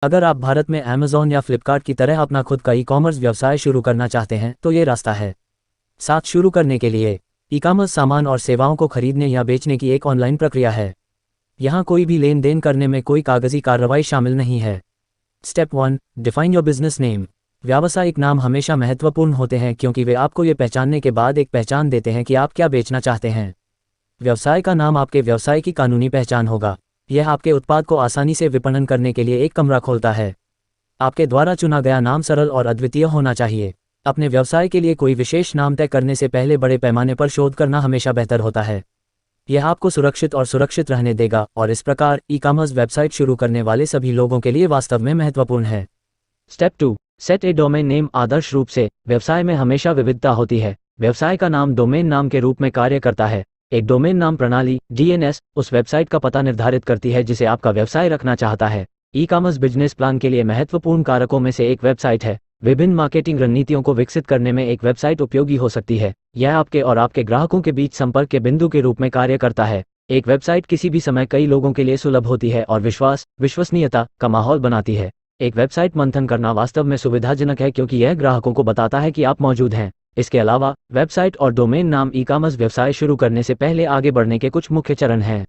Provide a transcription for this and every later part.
अगर आप भारत में अमेज़ॉन या फ्लिपकार्ट की तरह अपना खुद का ई-कॉमर्स व्यवसाय शुरू करना चाहते हैं तो ये रास्ता है। साथ शुरू करने के लिए ई-कॉमर्स सामान और सेवाओं को खरीदने या बेचने की एक ऑनलाइन प्रक्रिया है। यहाँ कोई भी लेन देन करने में कोई कागजी कार्रवाई शामिल नहीं है। Step 1, define your business name. व्यावसायिक नाम हमेशा महत्वपूर्ण होते हैं क्योंकि वे आपको ये पहचानने के बाद एक पहचान देते हैं कि आप क्या बेचना चाहते हैं। व्यवसाय का नाम आपके व्यवसाय की कानूनी पहचान होगा। यह आपके उत्पाद को आसानी से विपणन करने के लिए एक कमरा खोलता है। आपके द्वारा चुना गया नाम सरल और अद्वितीय होना चाहिए। अपने व्यवसाय के लिए कोई विशेष नाम तय करने से पहले बड़े पैमाने पर शोध करना हमेशा बेहतर होता है। यह आपको सुरक्षित रहने देगा और इस प्रकार ई-कॉमर्स वेबसाइट शुरू करने वाले सभी लोगों के लिए वास्तव में महत्वपूर्ण है। Step 2, set a domain name. आदर्श रूप से व्यवसाय में हमेशा विविधता होती है। व्यवसाय का नाम डोमेन नाम के रूप में कार्य करता है। एक डोमेन नाम प्रणाली DNS उस वेबसाइट का पता निर्धारित करती है जिसे आपका व्यवसाय रखना चाहता है। ई-कॉमर्स बिजनेस प्लान के लिए महत्वपूर्ण कारकों में से एक वेबसाइट है। विभिन्न मार्केटिंग रणनीतियों को विकसित करने में एक वेबसाइट उपयोगी हो सकती है। यह आपके और आपके ग्राहकों के बीच संपर्क के बिंदु के रूप में कार्य करता है। एक वेबसाइट किसी भी समय कई लोगों के लिए सुलभ होती है और विश्वसनीयता का माहौल बनाती है। एक वेबसाइट मंथन करना वास्तव में सुविधाजनक है क्योंकि यह ग्राहकों को बताता है कि आप मौजूद हैं। इसके अलावा वेबसाइट और डोमेन नाम ई-कॉमर्स व्यवसाय शुरू करने से पहले आगे बढ़ने के कुछ मुख्य चरण हैं।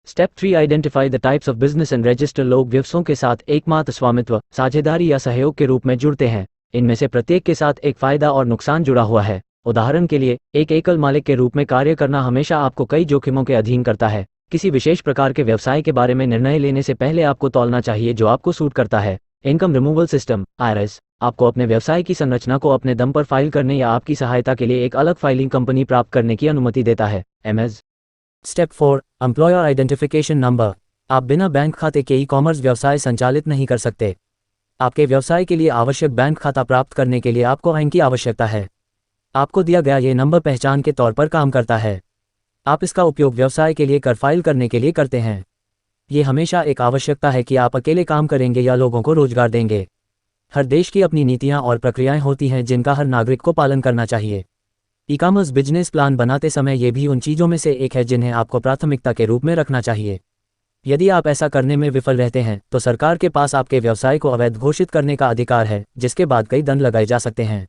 Step 3, identify the types of business and register. लोग व्यवसायों के साथ एकमात्र स्वामित्व, साझेदारी या सहयोग के रूप में जुड़ते हैं। इनमें से प्रत्येक के साथ एक फायदा और नुकसान जुड़ा हुआ है। उदाहरण के लिए, एक एकल मालिक के रूप में कार्य करना हमेशा आपको कई जोखिमों के अधीन करता है। किसी विशेष प्रकार के व्यवसाय के बारे में निर्णय लेने से पहले आपको तौलना चाहिए जो आपको सूट करता है। इनकम रिमूवल सिस्टम IRS आपको अपने व्यवसाय की संरचना को अपने दम पर फाइल करने या आपकी सहायता के लिए एक अलग फाइलिंग कंपनी प्राप्त करने की अनुमति देता है। MS। Step 4, employer identification number. आप बिना बैंक खाते के ई-कॉमर्स व्यवसाय संचालित नहीं कर सकते। आपके व्यवसाय के लिए आवश्यक बैंक खाता प्राप्त करने के लिए आपको आईन की आवश्यकता है। आपको दिया गया ये नंबर पहचान के तौर पर काम करता है। आप इसका उपयोग व्यवसाय के लिए कर फाइल करने के लिए करते हैं। ये हमेशा एक आवश्यकता है कि आप अकेले काम करेंगे या लोगों को रोजगार देंगे। हर देश की अपनी नीतियां और प्रक्रियाएं होती हैं जिनका हर नागरिक को पालन करना चाहिए। ई-कॉमर्स बिजनेस प्लान बनाते समय ये भी उन चीज़ों में से एक है जिन्हें आपको प्राथमिकता के रूप में रखना चाहिए। यदि आप ऐसा करने में विफल रहते हैं तो सरकार के पास आपके व्यवसाय को अवैध घोषित करने का अधिकार है, जिसके बाद कई दंड लगाए जा सकते हैं।